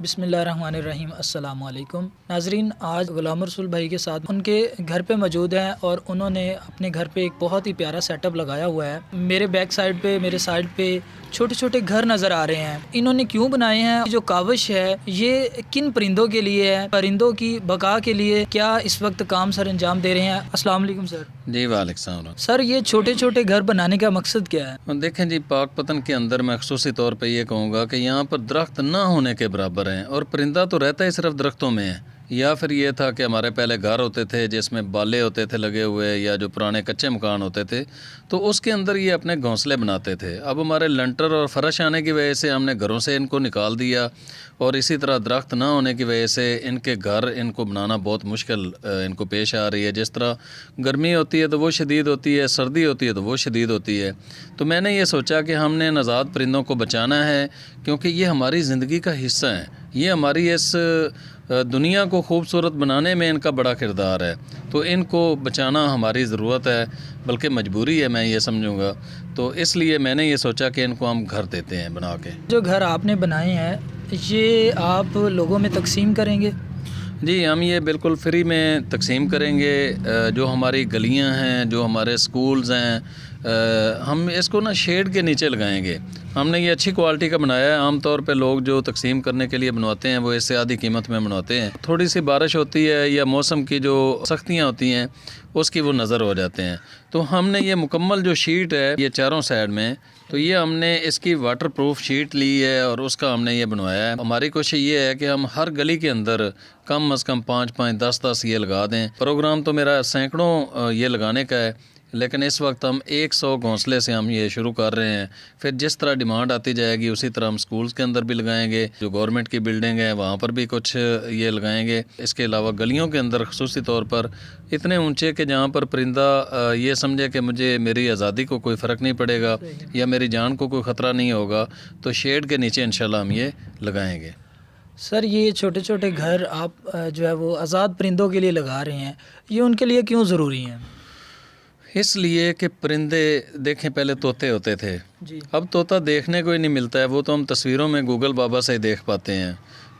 بسم اللہ الرحمن الرحیم۔ السلام علیکم ناظرین، آج غلام رسول بھائی کے ساتھ ان کے گھر پہ موجود ہیں اور انہوں نے اپنے گھر پہ ایک بہت ہی پیارا سیٹ اپ لگایا ہوا ہے۔ میرے بیک سائڈ پہ، میرے سائڈ پہ چھوٹے چھوٹے گھر نظر آ رہے ہیں۔ انہوں نے کیوں بنائے ہیں؟ جو کاوش ہے یہ کن پرندوں کے لیے ہے؟ پرندوں کی بقا کے لیے کیا اس وقت کام سر انجام دے رہے ہیں؟ السلام علیکم سر۔ جی وعلیکم السلام۔ سر یہ چھوٹے چھوٹے گھر بنانے کا مقصد کیا ہے؟ دیکھیں جی، پاک پتن کے اندر میں خصوصی طور پہ یہ کہوں گا کہ یہاں پر درخت نہ ہونے کے برابر ہیں، اور پرندہ تو رہتا ہی صرف درختوں میں ہے۔ یا پھر یہ تھا کہ ہمارے پہلے گھر ہوتے تھے جس میں بالے ہوتے تھے لگے ہوئے، یا جو پرانے کچے مکان ہوتے تھے تو اس کے اندر یہ اپنے گھونسلے بناتے تھے۔ اب ہمارے لنٹر اور فرش آنے کی وجہ سے ہم نے گھروں سے ان کو نکال دیا، اور اسی طرح درخت نہ ہونے کی وجہ سے ان کے گھر ان کو بنانا بہت مشکل ان کو پیش آ رہی ہے۔ جس طرح گرمی ہوتی ہے تو وہ شدید ہوتی ہے، سردی ہوتی ہے تو وہ شدید ہوتی ہے۔ تو میں نے یہ سوچا کہ ہم نے نوزائیدہ پرندوں کو بچانا ہے، کیونکہ یہ ہماری زندگی کا حصہ ہیں۔ یہ ہماری اس دنیا کو خوبصورت بنانے میں ان کا بڑا کردار ہے، تو ان کو بچانا ہماری ضرورت ہے، بلکہ مجبوری ہے میں یہ سمجھوں گا۔ تو اس لیے میں نے یہ سوچا کہ ان کو ہم گھر دیتے ہیں بنا کے۔ جو گھر آپ نے بنائے ہیں یہ آپ لوگوں میں تقسیم کریں گے؟ جی، ہم یہ بالکل فری میں تقسیم کریں گے۔ جو ہماری گلیاں ہیں، جو ہمارے سکولز ہیں، ہم اس کو شیڈ کے نیچے لگائیں گے۔ ہم نے یہ اچھی کوالٹی کا بنایا ہے۔ عام طور پہ لوگ جو تقسیم کرنے کے لیے بنواتے ہیں وہ اس سے آدھی قیمت میں بنواتے ہیں۔ تھوڑی سی بارش ہوتی ہے یا موسم کی جو سختیاں ہوتی ہیں اس کی وہ نظر ہو جاتے ہیں۔ تو ہم نے یہ مکمل جو شیٹ ہے یہ چاروں سائڈ میں، تو یہ ہم نے اس کی واٹر پروف شیٹ لی ہے اور اس کا ہم نے یہ بنوایا ہے۔ ہماری کوشش یہ ہے کہ ہم ہر گلی کے اندر کم از کم 5 10 یہ لگا دیں۔ پروگرام تو میرا سینکڑوں یہ لگانے کا ہے، لیکن اس وقت ہم 100 گھونسلے سے ہم یہ شروع کر رہے ہیں۔ پھر جس طرح ڈیمانڈ آتی جائے گی اسی طرح ہم سکولز کے اندر بھی لگائیں گے، جو گورنمنٹ کی بلڈنگ ہے وہاں پر بھی کچھ یہ لگائیں گے۔ اس کے علاوہ گلیوں کے اندر خصوصی طور پر اتنے اونچے کہ جہاں پر پرندہ یہ سمجھے کہ مجھے میری آزادی کو کوئی فرق نہیں پڑے گا یا میری جان کو کوئی خطرہ نہیں ہوگا، تو شیڈ کے نیچے انشاءاللہ ہم یہ لگائیں گے۔ سر یہ چھوٹے چھوٹے گھر آپ جو ہے وہ آزاد پرندوں کے لیے لگا رہے ہیں، یہ ان کے لیے کیوں ضروری ہیں؟ اس لیے کہ پرندے دیکھیں پہلے طوطے ہوتے تھے، جی اب طوطا دیکھنے کو ہی نہیں ملتا ہے، وہ تو ہم تصویروں میں گوگل بابا سے ہی دیکھ پاتے ہیں،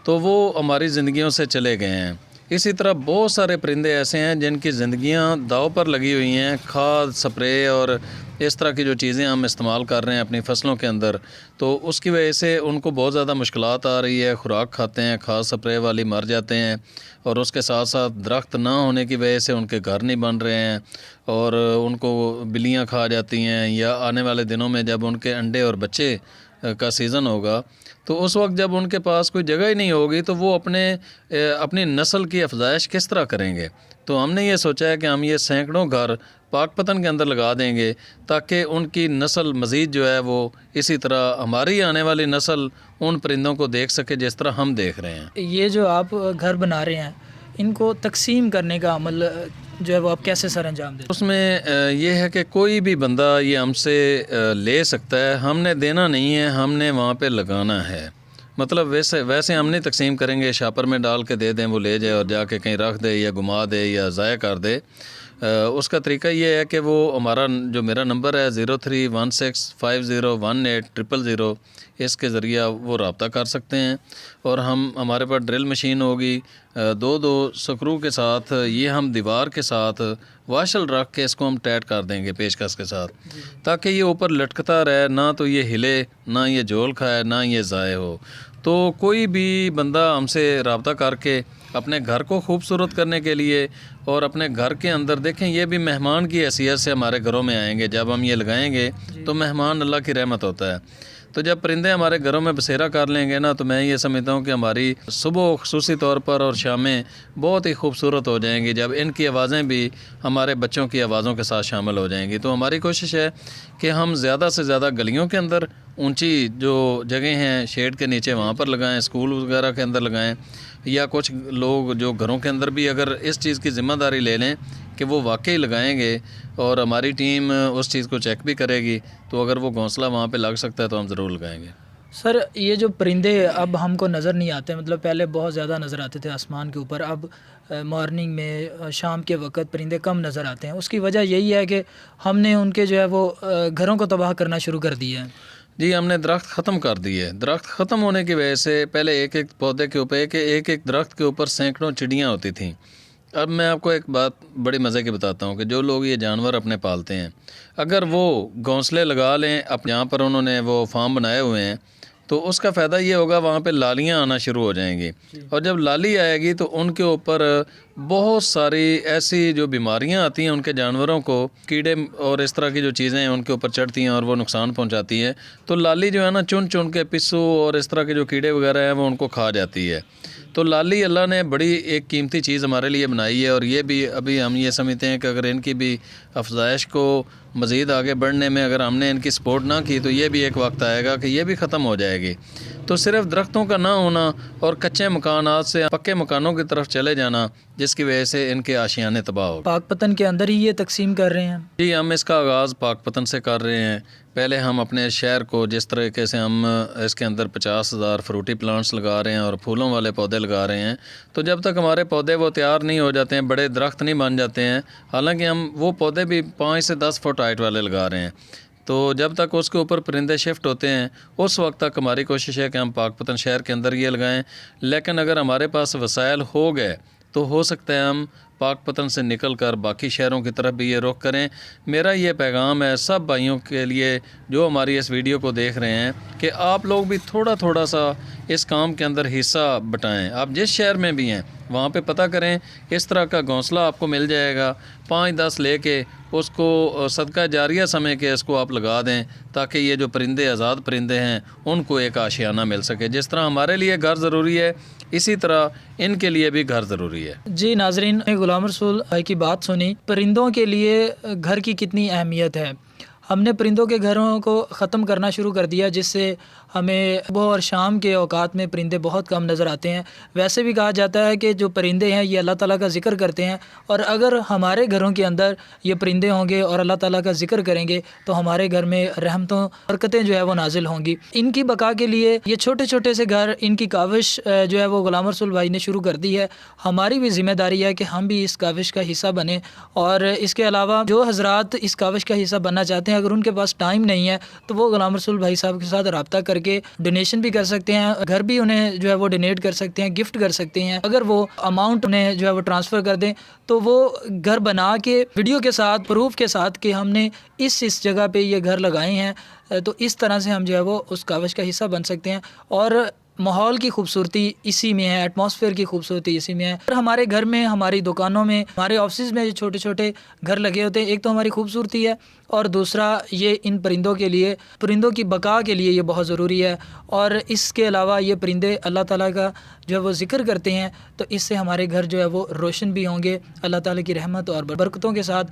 تو وہ ہماری زندگیوں سے چلے گئے ہیں۔ اسی طرح بہت سارے پرندے ایسے ہیں جن کی زندگیاں داؤ پر لگی ہوئی ہیں، کھاد، سپرے اور اس طرح کی جو چیزیں ہم استعمال کر رہے ہیں اپنی فصلوں کے اندر، تو اس کی وجہ سے ان کو بہت زیادہ مشکلات آ رہی ہے۔ خوراک کھاتے ہیں، کھاد سپرے والی مر جاتے ہیں، اور اس کے ساتھ ساتھ درخت نہ ہونے کی وجہ سے ان کے گھر نہیں بن رہے ہیں، اور ان کو بلیاں کھا جاتی ہیں، یا آنے والے دنوں میں جب ان کے انڈے اور بچے کا سیزن ہوگا تو اس وقت جب ان کے پاس کوئی جگہ ہی نہیں ہوگی تو وہ اپنی نسل کی افزائش کس طرح کریں گے۔ تو ہم نے یہ سوچا ہے کہ ہم یہ سینکڑوں گھر پاک پتن کے اندر لگا دیں گے، تاکہ ان کی نسل مزید جو ہے وہ اسی طرح ہماری آنے والی نسل ان پرندوں کو دیکھ سکے جس طرح ہم دیکھ رہے ہیں۔ یہ جو آپ گھر بنا رہے ہیں ان کو تقسیم کرنے کا عمل جو ہے وہ آپ کیسے سر انجام دیتے ہیں؟ اس میں یہ ہے کہ کوئی بھی بندہ یہ ہم سے لے سکتا ہے، ہم نے دینا نہیں ہے، ہم نے وہاں پہ لگانا ہے۔ مطلب ویسے ہم نہیں تقسیم کریں گے شاپر میں ڈال کے دے دیں وہ لے جائے اور جا کے کہیں رکھ دے یا گما دے یا ضائع کر دے۔ اس کا طریقہ یہ ہے کہ وہ میرا نمبر ہے 0316501800، اس کے ذریعہ وہ رابطہ کر سکتے ہیں، اور ہمارے پاس ڈرل مشین ہوگی، 2 سکرو کے ساتھ یہ ہم دیوار کے ساتھ واشل رکھ کے اس کو ہم ٹائٹ کر دیں گے پیچکس کے ساتھ، تاکہ یہ اوپر لٹکتا رہے، نہ تو یہ ہلے، نہ یہ جول کھائے، نہ یہ ضائع ہو۔ تو کوئی بھی بندہ ہم سے رابطہ کر کے اپنے گھر کو خوبصورت کرنے کے لیے، اور اپنے گھر کے اندر دیکھیں یہ بھی مہمان کی حیثیت سے ہمارے گھروں میں آئیں گے، جب ہم یہ لگائیں گے تو مہمان اللہ کی رحمت ہوتا ہے۔ تو جب پرندے ہمارے گھروں میں بسیرا کر لیں گے نا، تو میں یہ سمجھتا ہوں کہ ہماری صبح خصوصی طور پر اور شامیں بہت ہی خوبصورت ہو جائیں گی، جب ان کی آوازیں بھی ہمارے بچوں کی آوازوں کے ساتھ شامل ہو جائیں گی۔ تو ہماری کوشش ہے کہ ہم زیادہ سے زیادہ گلیوں کے اندر اونچی جو جگہیں ہیں شیڈ کے نیچے وہاں پر لگائیں، اسکول وغیرہ کے اندر لگائیں، یا کچھ لوگ جو گھروں کے اندر بھی اگر اس چیز کی ذمہ داری لے لیں کہ وہ واقعی لگائیں گے، اور ہماری ٹیم اس چیز کو چیک بھی کرے گی، تو اگر وہ گھونسلہ وہاں پہ لگ سکتا ہے تو ہم ضرور لگائیں گے۔ سر یہ جو پرندے اب ہم کو نظر نہیں آتے، مطلب پہلے بہت زیادہ نظر آتے تھے آسمان کے اوپر، اب مارننگ میں شام کے وقت پرندے کم نظر آتے ہیں، اس کی وجہ یہی ہے کہ ہم نے ان کے جو ہے وہ گھروں کو تباہ کرنا شروع کر دیا ہے۔ جی ہم نے درخت ختم کر دیے. درخت ختم ہونے کی وجہ سے پہلے ایک ایک پودے کے اوپر ایک درخت کے اوپر سینکڑوں چڑیاں ہوتی تھیں. اب میں آپ کو ایک بات بڑی مزے کی بتاتا ہوں کہ جو لوگ یہ جانور اپنے پالتے ہیں، اگر وہ گھونسلے لگا لیں جہاں پر انہوں نے وہ فارم بنائے ہوئے ہیں، تو اس کا فائدہ یہ ہوگا وہاں پہ لالیاں آنا شروع ہو جائیں گی. اور جب لالی آئے گی تو ان کے اوپر بہت ساری ایسی جو بیماریاں آتی ہیں ان کے جانوروں کو، کیڑے اور اس طرح کی جو چیزیں ہیں ان کے اوپر چڑھتی ہیں اور وہ نقصان پہنچاتی ہیں. تو لالی جو ہے نا چن چن کے پسو اور اس طرح کے جو کیڑے وغیرہ ہیں وہ ان کو کھا جاتی ہے. تو لالی اللہ نے بڑی ایک قیمتی چیز ہمارے لیے بنائی ہے، اور یہ بھی ابھی ہم یہ سمجھتے ہیں کہ اگر ان کی بھی افزائش کو مزید آگے بڑھنے میں اگر ہم نے ان کی سپورٹ نہ کی تو یہ بھی ایک وقت آئے گا کہ یہ بھی ختم ہو جائے گی. تو صرف درختوں کا نہ ہونا اور کچے مکانات سے پکے مکانوں کی طرف چلے جانا، جس کی وجہ سے ان کے آشیانے تباہ ہو. پاک پتن کے اندر ہی یہ تقسیم کر رہے ہیں؟ جی ہم اس کا آغاز پاک پتن سے کر رہے ہیں. پہلے ہم اپنے شہر کو جس طریقے سے ہم اس کے اندر 50,000 فروٹی پلانٹس لگا رہے ہیں اور پھولوں والے پودے لگا رہے ہیں، تو جب تک ہمارے پودے وہ تیار نہیں ہو جاتے ہیں، بڑے درخت نہیں بن جاتے ہیں، حالانکہ ہم وہ پودے بھی 5 سے 10 فٹ ہائٹ والے لگا رہے ہیں، تو جب تک اس کے اوپر پرندے شفٹ ہوتے ہیں اس وقت تک ہماری کوشش ہے کہ ہم پاک پتن شہر کے اندر یہ لگائیں. لیکن اگر ہمارے پاس وسائل ہو گئے تو ہو سکتا ہے ہم پاک پتن سے نکل کر باقی شہروں کی طرف بھی یہ رخ کریں. میرا یہ پیغام ہے سب بھائیوں کے لیے جو ہماری اس ویڈیو کو دیکھ رہے ہیں کہ آپ لوگ بھی تھوڑا تھوڑا سا اس کام کے اندر حصہ بٹائیں. آپ جس شہر میں بھی ہیں وہاں پہ پتہ کریں، اس طرح کا گھونسلہ آپ کو مل جائے گا، 5-10 لے کے اس کو صدقہ جاریہ سمجھ کے اس کو آپ لگا دیں، تاکہ یہ جو پرندے آزاد پرندے ہیں ان کو ایک آشیانہ مل سکے. جس طرح ہمارے لیے گھر ضروری ہے اسی طرح ان کے لیے بھی گھر ضروری ہے. جی ناظرین، غلام رسول بھائی کی بات سنی، پرندوں کے لیے گھر کی کتنی اہمیت ہے. ہم نے پرندوں کے گھروں کو ختم کرنا شروع کر دیا، جس سے ہمیں صبح اور شام کے اوقات میں پرندے بہت کم نظر آتے ہیں. ویسے بھی کہا جاتا ہے کہ جو پرندے ہیں یہ اللہ تعالیٰ کا ذکر کرتے ہیں، اور اگر ہمارے گھروں کے اندر یہ پرندے ہوں گے اور اللہ تعالیٰ کا ذکر کریں گے تو ہمارے گھر میں رحمتوں برکتیں جو ہے وہ نازل ہوں گی. ان کی بقا کے لیے یہ چھوٹے چھوٹے سے گھر، ان کی کاوش جو ہے وہ غلام رسول بھائی نے شروع کر دی ہے. ہماری بھی ذمہ داری ہے کہ ہم بھی اس کاوش کا حصہ بنیں. اور اس کے علاوہ جو حضرات اس کاوش کا حصہ بننا چاہتے ہیں، اگر ان کے پاس ٹائم نہیں ہے تو وہ غلام رسول بھائی صاحب کے ساتھ رابطہ کر کے ڈونیشن بھی کر سکتے ہیں، گھر بھی انہیں جو ہے وہ ڈونیٹ کر سکتے ہیں، گفٹ کر سکتے ہیں. اگر وہ اماؤنٹ انہیں جو ہے وہ ٹرانسفر کر دیں تو وہ گھر بنا کے ویڈیو کے ساتھ، پروف کے ساتھ کہ ہم نے اس جگہ پہ یہ گھر لگائے ہیں، تو اس طرح سے ہم جو ہے وہ اس کاوش کا حصہ بن سکتے ہیں. اور ماحول کی خوبصورتی اسی میں ہے، ایٹماسفیئر کی خوبصورتی اسی میں ہے. اور ہمارے گھر میں، ہماری دکانوں میں، ہمارے آفسز میں جو چھوٹے چھوٹے گھر لگے ہوتے ہیں، ایک تو ہماری خوبصورتی ہے، اور دوسرا یہ ان پرندوں کے لیے، پرندوں کی بقا کے لیے یہ بہت ضروری ہے. اور اس کے علاوہ یہ پرندے اللہ تعالیٰ کا جو ہے وہ ذکر کرتے ہیں، تو اس سے ہمارے گھر جو ہے وہ روشن بھی ہوں گے اللہ تعالیٰ کی رحمت اور برکتوں کے ساتھ.